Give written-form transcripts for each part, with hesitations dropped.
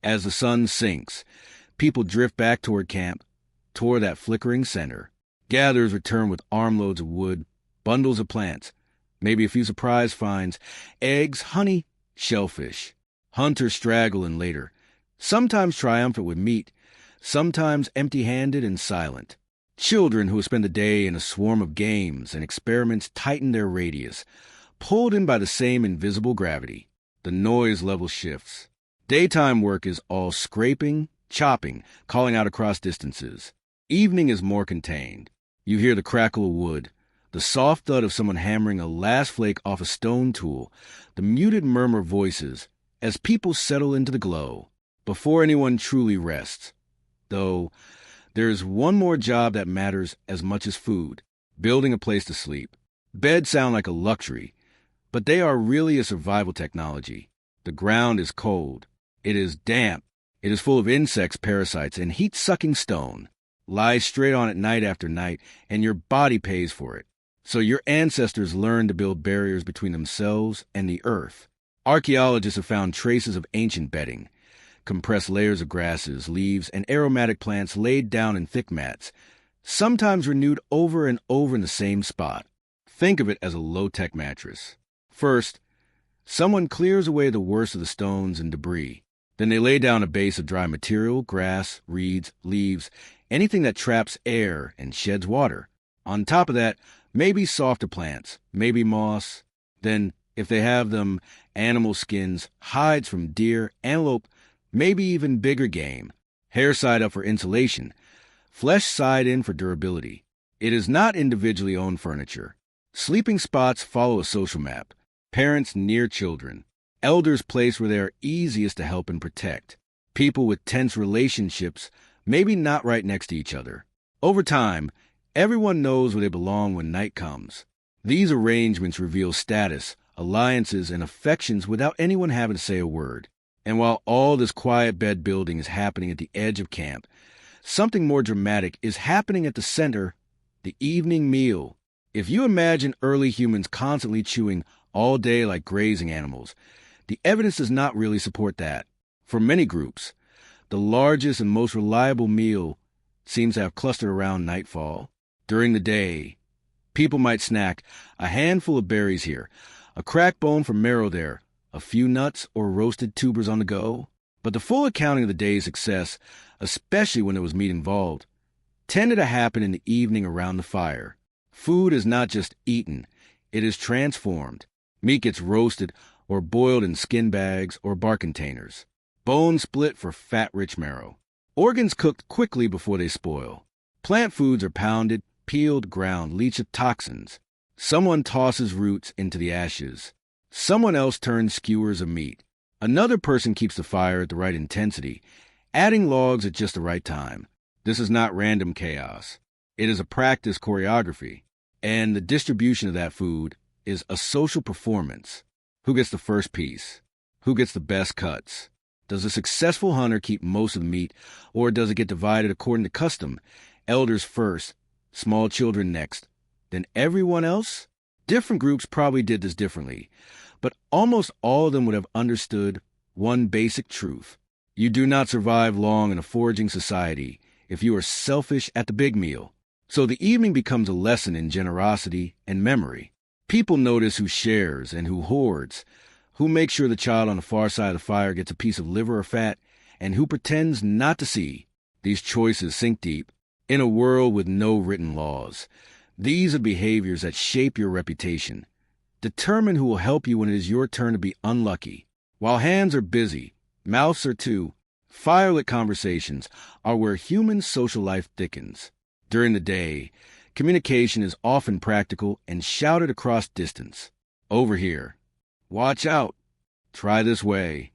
As the sun sinks, people drift back toward camp, toward that flickering center. Gatherers return with armloads of wood, bundles of plants, maybe a few surprise finds, eggs, honey, shellfish. Hunters straggle in later, sometimes triumphant with meat, sometimes empty-handed and silent. Children who spend the day in a swarm of games and experiments tighten their radius, pulled in by the same invisible gravity. The noise level shifts. Daytime work is all scraping, chopping, calling out across distances. Evening is more contained. You hear the crackle of wood, the soft thud of someone hammering a last flake off a stone tool, the muted murmur of voices as people settle into the glow, before anyone truly rests. Though, there's one more job that matters as much as food: building a place to sleep. Beds sound like a luxury, but they are really a survival technology. The ground is cold. It is damp. It is full of insects, parasites, and heat-sucking stone. Lie straight on it night after night, and your body pays for it. So your ancestors learned to build barriers between themselves and the earth. Archaeologists have found traces of ancient bedding, compressed layers of grasses, leaves, and aromatic plants laid down in thick mats, sometimes renewed over and over in the same spot. Think of it as a low-tech mattress. First, someone clears away the worst of the stones and debris. Then they lay down a base of dry material, grass, reeds, leaves, anything that traps air and sheds water. On top of that, maybe softer plants, maybe moss. Then, if they have them, animal skins, hides from deer, antelope, maybe even bigger game. Hair side up for insulation, flesh side in for durability. It is not individually owned furniture. Sleeping spots follow a social map. Parents near children. Elders placed where they are easiest to help and protect. People with tense relationships, maybe not right next to each other. Over time, everyone knows where they belong when night comes. These arrangements reveal status, alliances, and affections without anyone having to say a word. And while all this quiet bed building is happening at the edge of camp, something more dramatic is happening at the center: the evening meal. If you imagine early humans constantly chewing all day like grazing animals, the evidence does not really support that. For many groups, the largest and most reliable meal seems to have clustered around nightfall. During the day, people might snack a handful of berries here, a cracked bone for marrow there, a few nuts or roasted tubers on the go. But the full accounting of the day's success, especially when there was meat involved, tended to happen in the evening around the fire. Food is not just eaten, it is transformed. Meat gets roasted or boiled in skin bags or bark containers. Bones split for fat-rich marrow. Organs cooked quickly before they spoil. Plant foods are pounded, peeled, ground, leached of toxins. Someone tosses roots into the ashes. Someone else turns skewers of meat. Another person keeps the fire at the right intensity, adding logs at just the right time. This is not random chaos. It is a practice choreography. And the distribution of that food is a social performance. Who gets the first piece? Who gets the best cuts? Does a successful hunter keep most of the meat, or does it get divided according to custom? Elders first, small children next, then everyone else? Different groups probably did this differently, but almost all of them would have understood one basic truth. You do not survive long in a foraging society if you are selfish at the big meal. So the evening becomes a lesson in generosity and memory. People notice who shares and who hoards, who makes sure the child on the far side of the fire gets a piece of liver or fat, and who pretends not to see. These choices sink deep. In a world with no written laws, these are behaviors that shape your reputation. Determine who will help you when it is your turn to be unlucky. While hands are busy, mouths are too. Firelit conversations are where human social life thickens. During the day, communication is often practical and shouted across distance. Over here. Watch out. Try this way.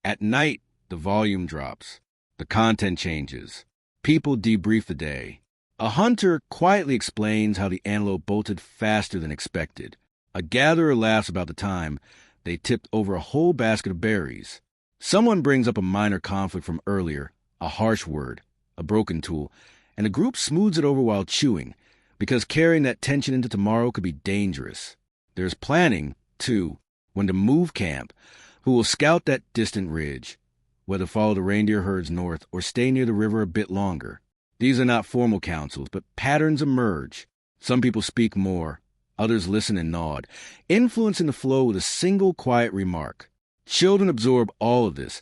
At night, the volume drops. The content changes. People debrief the day. A hunter quietly explains how the antelope bolted faster than expected. A gatherer laughs about the time they tipped over a whole basket of berries. Someone brings up a minor conflict from earlier, a harsh word, a broken tool, and the group smooths it over while chewing, because carrying that tension into tomorrow could be dangerous. There's planning, too, when to move camp, who will scout that distant ridge, whether follow the reindeer herds north or stay near the river a bit longer. These are not formal counsels, but patterns emerge. Some people speak more, others listen and nod, influencing the flow with a single quiet remark. Children absorb all of this,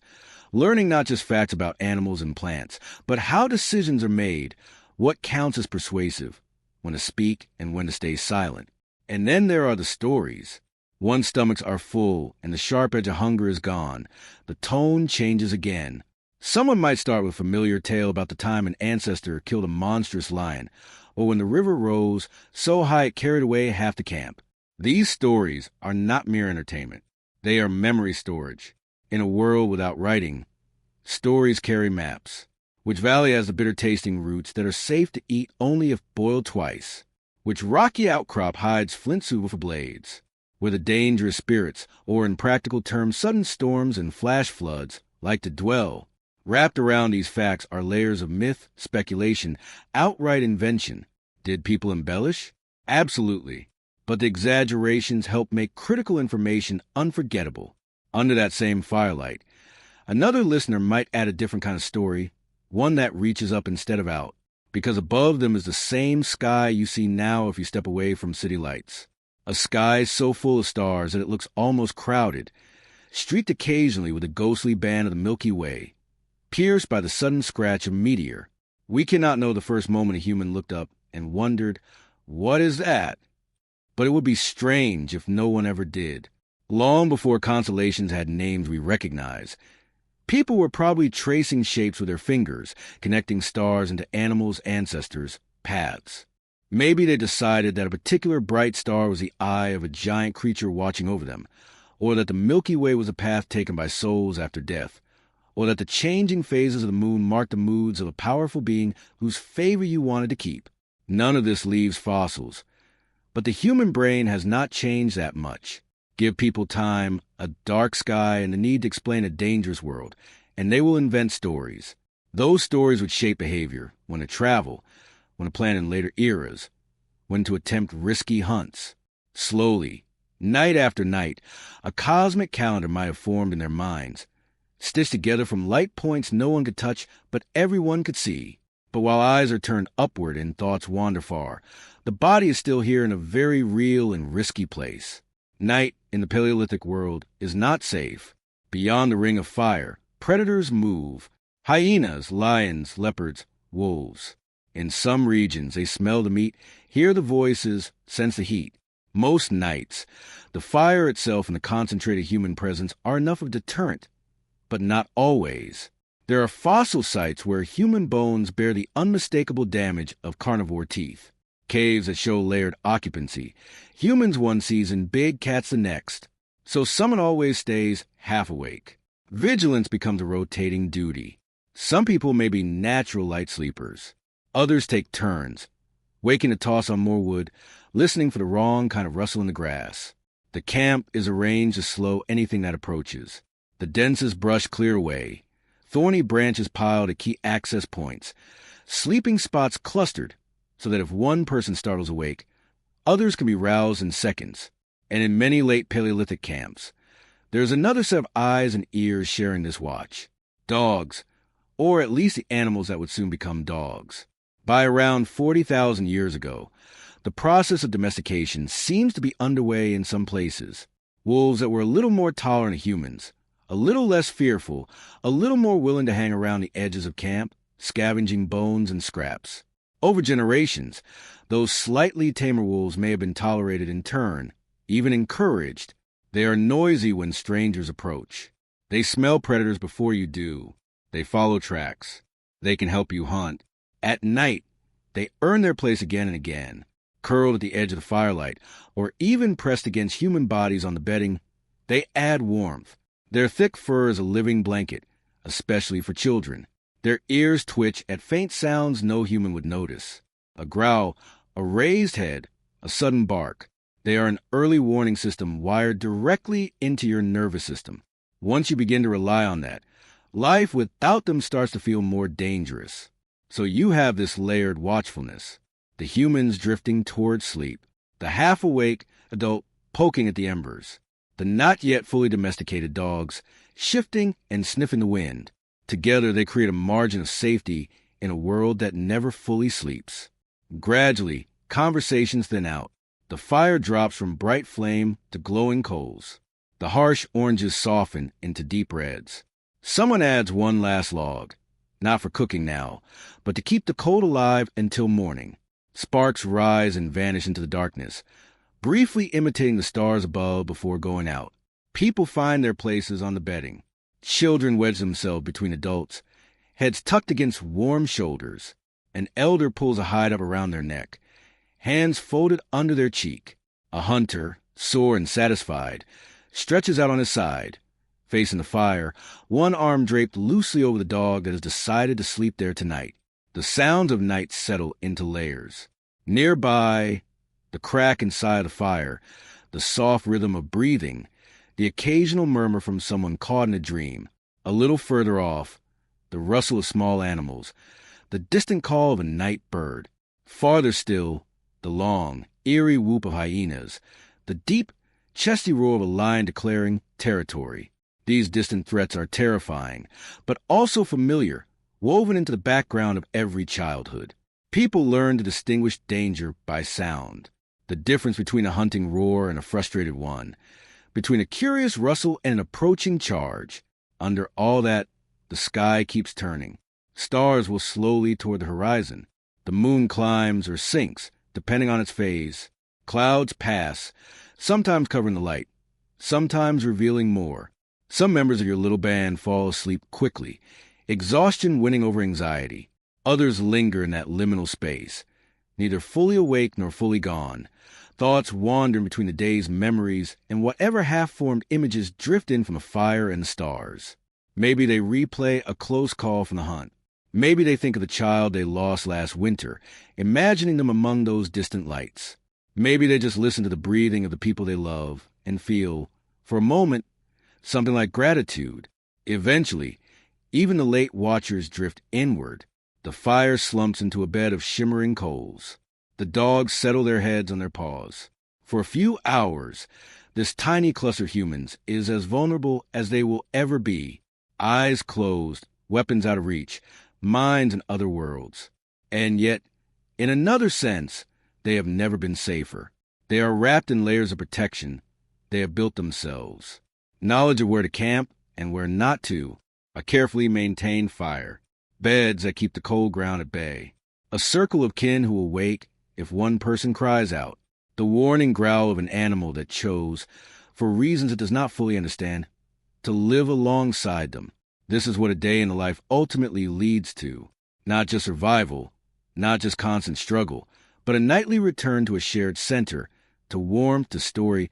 learning not just facts about animals and plants, but how decisions are made, what counts as persuasive, when to speak and when to stay silent. And then there are the stories. One's stomachs are full and the sharp edge of hunger is gone. The tone changes again. Someone might start with a familiar tale about the time an ancestor killed a monstrous lion, or when the river rose so high it carried away half the camp. These stories are not mere entertainment. They are memory storage. In a world without writing, stories carry maps. Which valley has the bitter-tasting roots that are safe to eat only if boiled twice? Which rocky outcrop hides flint silver blades? Where the dangerous spirits, or in practical terms sudden storms and flash floods, like to dwell? Wrapped around these facts are layers of myth, speculation, outright invention. Did people embellish? Absolutely. But the exaggerations help make critical information unforgettable. Under that same firelight, another listener might add a different kind of story, one that reaches up instead of out, because above them is the same sky you see now if you step away from city lights. A sky so full of stars that it looks almost crowded, streaked occasionally with a ghostly band of the Milky Way, pierced by the sudden scratch of a meteor. We cannot know the first moment a human looked up and wondered, "What is that?" But it would be strange if no one ever did. Long before constellations had names we recognize, people were probably tracing shapes with their fingers, connecting stars into animals' ancestors' paths. Maybe they decided that a particular bright star was the eye of a giant creature watching over them, or that the Milky Way was a path taken by souls after death, or that the changing phases of the moon marked the moods of a powerful being whose favor you wanted to keep. None of this leaves fossils, but the human brain has not changed that much. Give people time, a dark sky, and the need to explain a dangerous world, and they will invent stories. Those stories would shape behavior, when to travel, when to plan in later eras, when to attempt risky hunts. Slowly, night after night, a cosmic calendar might have formed in their minds, stitched together from light points no one could touch, but everyone could see. But while eyes are turned upward and thoughts wander far, the body is still here in a very real and risky place. Night in the Paleolithic world is not safe. Beyond the ring of fire, predators move. Hyenas, lions, leopards, wolves. In some regions, they smell the meat, hear the voices, sense the heat. Most nights, the fire itself and the concentrated human presence are enough of a deterrent, but not always. There are fossil sites where human bones bear the unmistakable damage of carnivore teeth. Caves that show layered occupancy. Humans one season, big cats the next. So someone always stays half awake. Vigilance becomes a rotating duty. Some people may be natural light sleepers. Others take turns, waking to toss on more wood, listening for the wrong kind of rustle in the grass. The camp is arranged to slow anything that approaches. The densest brush cleared away. Thorny branches piled at key access points. Sleeping spots clustered, so that if one person startles awake, others can be roused in seconds. And in many late Paleolithic camps, there is another set of eyes and ears sharing this watch. Dogs, or at least the animals that would soon become dogs. By around 40,000 years ago, the process of domestication seems to be underway in some places. Wolves that were a little more tolerant of humans, a little less fearful, a little more willing to hang around the edges of camp, scavenging bones and scraps. Over generations, those slightly tamer wolves may have been tolerated in turn, even encouraged. They are noisy when strangers approach. They smell predators before you do. They follow tracks. They can help you hunt. At night, they earn their place again and again. Curled at the edge of the firelight, or even pressed against human bodies on the bedding, they add warmth. Their thick fur is a living blanket, especially for children. Their ears twitch at faint sounds no human would notice. A growl, a raised head, a sudden bark. They are an early warning system wired directly into your nervous system. Once you begin to rely on that, life without them starts to feel more dangerous. So you have this layered watchfulness. The humans drifting toward sleep. The half-awake adult poking at the embers. The not yet fully domesticated dogs shifting and sniffing the wind. Together, they create a margin of safety in a world that never fully sleeps. Gradually, conversations thin out. The fire drops from bright flame to glowing coals. The harsh oranges soften into deep reds. Someone adds one last log, not for cooking now, but to keep the coal alive until morning. Sparks rise and vanish into the darkness, briefly imitating the stars above before going out. People find their places on the bedding. Children wedge themselves between adults, heads tucked against warm shoulders. An elder pulls a hide up around their neck, hands folded under their cheek. A hunter, sore and satisfied, stretches out on his side, facing the fire, one arm draped loosely over the dog that has decided to sleep there tonight. The sounds of night settle into layers. Nearby, the crack inside the fire, the soft rhythm of breathing, the occasional murmur from someone caught in a dream. A little further off, the rustle of small animals, the distant call of a night bird. Farther still, the long, eerie whoop of hyenas, the deep, chesty roar of a lion declaring territory. These distant threats are terrifying, but also familiar, woven into the background of every childhood. People learn to distinguish danger by sound, the difference between a hunting roar and a frustrated one, between a curious rustle and an approaching charge. Under all that, the sky keeps turning. Stars will slowly toward the horizon. The moon climbs or sinks, depending on its phase. Clouds pass, sometimes covering the light, sometimes revealing more. Some members of your little band fall asleep quickly, exhaustion winning over anxiety. Others linger in that liminal space, neither fully awake nor fully gone. Thoughts wander between the day's memories, and whatever half-formed images drift in from the fire and the stars. Maybe they replay a close call from the hunt. Maybe they think of the child they lost last winter, imagining them among those distant lights. Maybe they just listen to the breathing of the people they love and feel, for a moment, something like gratitude. Eventually, even the late watchers drift inward. The fire slumps into a bed of shimmering coals. The dogs settle their heads on their paws. For a few hours, this tiny cluster of humans is as vulnerable as they will ever be. Eyes closed, weapons out of reach, minds in other worlds. And yet, in another sense, they have never been safer. They are wrapped in layers of protection they have built themselves. Knowledge of where to camp and where not to, a carefully maintained fire, beds that keep the cold ground at bay, a circle of kin who will wake if one person cries out, the warning growl of an animal that chose, for reasons it does not fully understand, to live alongside them. This is what a day in the life ultimately leads to. Not just survival, not just constant struggle, but a nightly return to a shared center, to warmth, to story,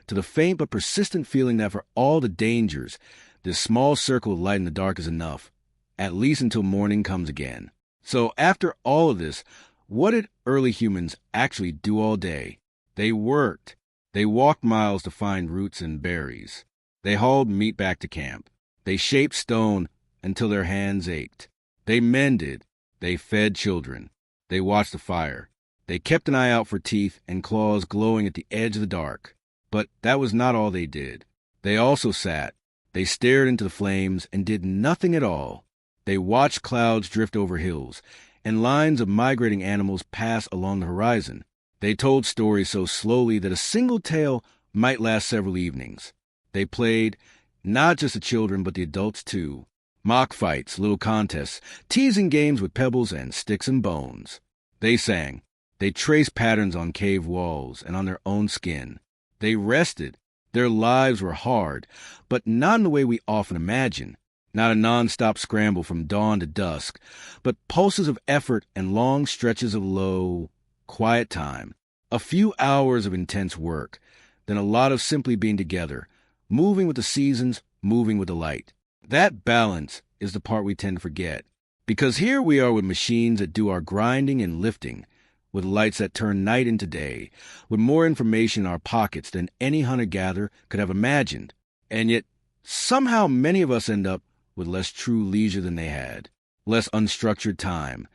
to the faint but persistent feeling that for all the dangers, this small circle of light in the dark is enough, at least until morning comes again. So after all of this, what did early humans actually do all day? They worked. They walked miles to find roots and berries. They hauled meat back to camp. They shaped stone until their hands ached. They mended. They fed children. They watched the fire. They kept an eye out for teeth and claws glowing at the edge of the dark. But that was not all they did. They also sat. They stared into the flames and did nothing at all. They watched clouds drift over hills and lines of migrating animals pass along the horizon. They told stories so slowly that a single tale might last several evenings. They played, not just the children but the adults too. Mock fights, little contests, teasing games with pebbles and sticks and bones. They sang. They traced patterns on cave walls and on their own skin. They rested. Their lives were hard, but not in the way we often imagine. Not a non-stop scramble from dawn to dusk, but pulses of effort and long stretches of low, quiet time. A few hours of intense work, then a lot of simply being together, moving with the seasons, moving with the light. That balance is the part we tend to forget, because here we are with machines that do our grinding and lifting, with lights that turn night into day, with more information in our pockets than any hunter-gatherer could have imagined. And yet, somehow many of us end up with less true leisure than they had, less unstructured time,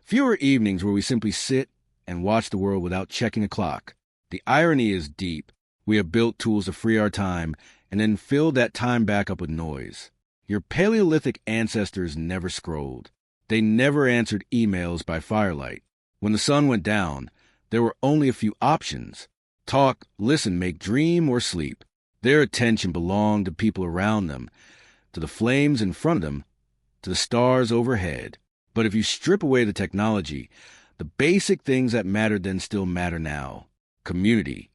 fewer evenings where we simply sit and watch the world without checking a clock. The irony is deep. We have built tools to free our time and then fill that time back up with noise. Your Paleolithic ancestors never scrolled. They never answered emails by firelight. When the sun went down, there were only a few options: talk, listen, make, dream, or sleep. Their attention belonged to people around them, to the flames in front of them, to the stars overhead. But if you strip away the technology, the basic things that mattered then still matter now. Community.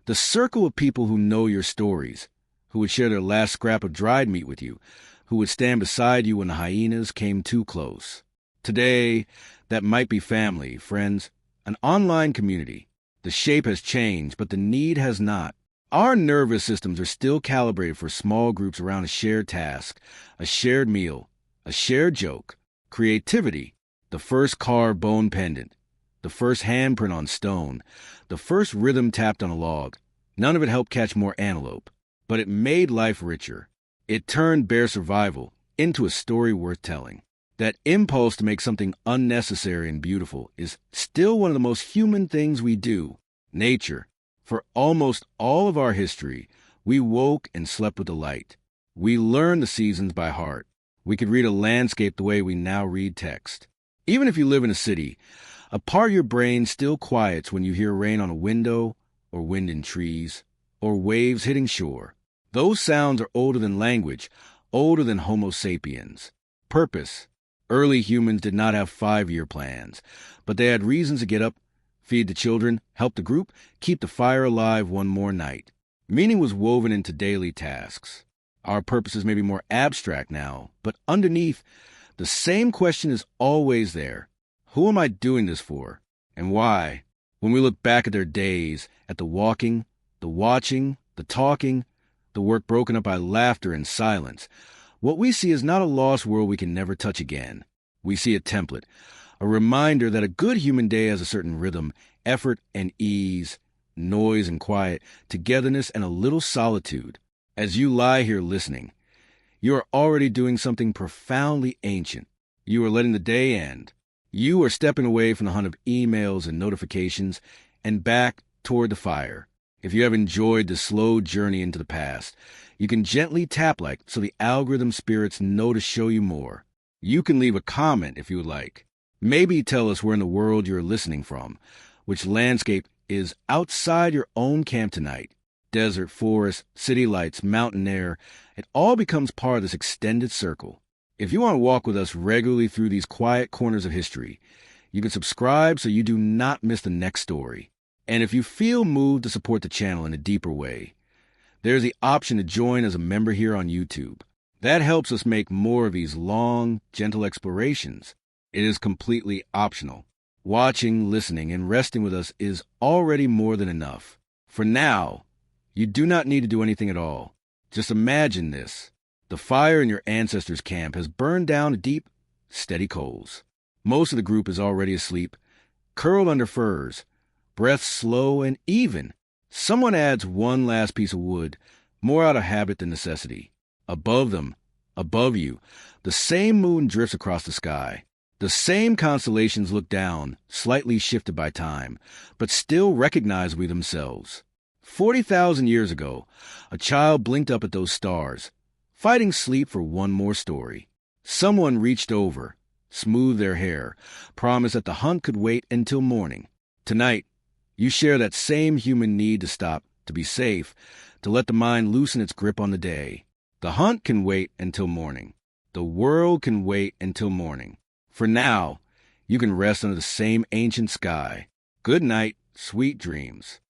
The circle of people who know your stories, who would share their last scrap of dried meat with you, who would stand beside you when the hyenas came too close. Today, that might be family, friends, an online community. The shape has changed, but the need has not. Our nervous systems are still calibrated for small groups around a shared task, a shared meal, a shared joke. Creativity, the first carved bone pendant, the first handprint on stone, the first rhythm tapped on a log. None of it helped catch more antelope, but it made life richer. It turned bare survival into a story worth telling. That impulse to make something unnecessary and beautiful is still one of the most human things we do. Nature. For almost all of our history, we woke and slept with the light. We learned the seasons by heart. We could read a landscape the way we now read text. Even if you live in a city, a part of your brain still quiets when you hear rain on a window, or wind in trees, or waves hitting shore. Those sounds are older than language, older than Homo sapiens. Purpose. Early humans did not have 5-year plans, but they had reasons to get up, feed the children, help the group, keep the fire alive one more night. Meaning was woven into daily tasks. Our purposes may be more abstract now, but underneath, the same question is always there. Who am I doing this for? And why? When we look back at their days, at the walking, the watching, the talking, the work broken up by laughter and silence, what we see is not a lost world we can never touch again. We see a template, a reminder that a good human day has a certain rhythm, effort and ease, noise and quiet, togetherness and a little solitude. As you lie here listening, you are already doing something profoundly ancient. You are letting the day end. You are stepping away from the hunt of emails and notifications and back toward the fire. If you have enjoyed the slow journey into the past, you can gently tap like so the algorithm spirits know to show you more. You can leave a comment if you would like. Maybe tell us where in the world you're listening from, which landscape is outside your own camp tonight. Desert, forest, city lights, mountain air, it all becomes part of this extended circle. If you want to walk with us regularly through these quiet corners of history, you can subscribe so you do not miss the next story. And if you feel moved to support the channel in a deeper way, there's the option to join as a member here on YouTube. That helps us make more of these long, gentle explorations. It is completely optional. Watching, listening, and resting with us is already more than enough. For now, you do not need to do anything at all. Just imagine this. The fire in your ancestors' camp has burned down to deep, steady coals. Most of the group is already asleep, curled under furs, breath slow and even. Someone adds one last piece of wood, more out of habit than necessity. Above them, above you, the same moon drifts across the sky. The same constellations look down, slightly shifted by time, but still recognizably themselves. 40,000 years ago, a child blinked up at those stars, fighting sleep for one more story. Someone reached over, smoothed their hair, promised that the hunt could wait until morning. Tonight, you share that same human need to stop, to be safe, to let the mind loosen its grip on the day. The hunt can wait until morning. The world can wait until morning. For now, you can rest under the same ancient sky. Good night, sweet dreams.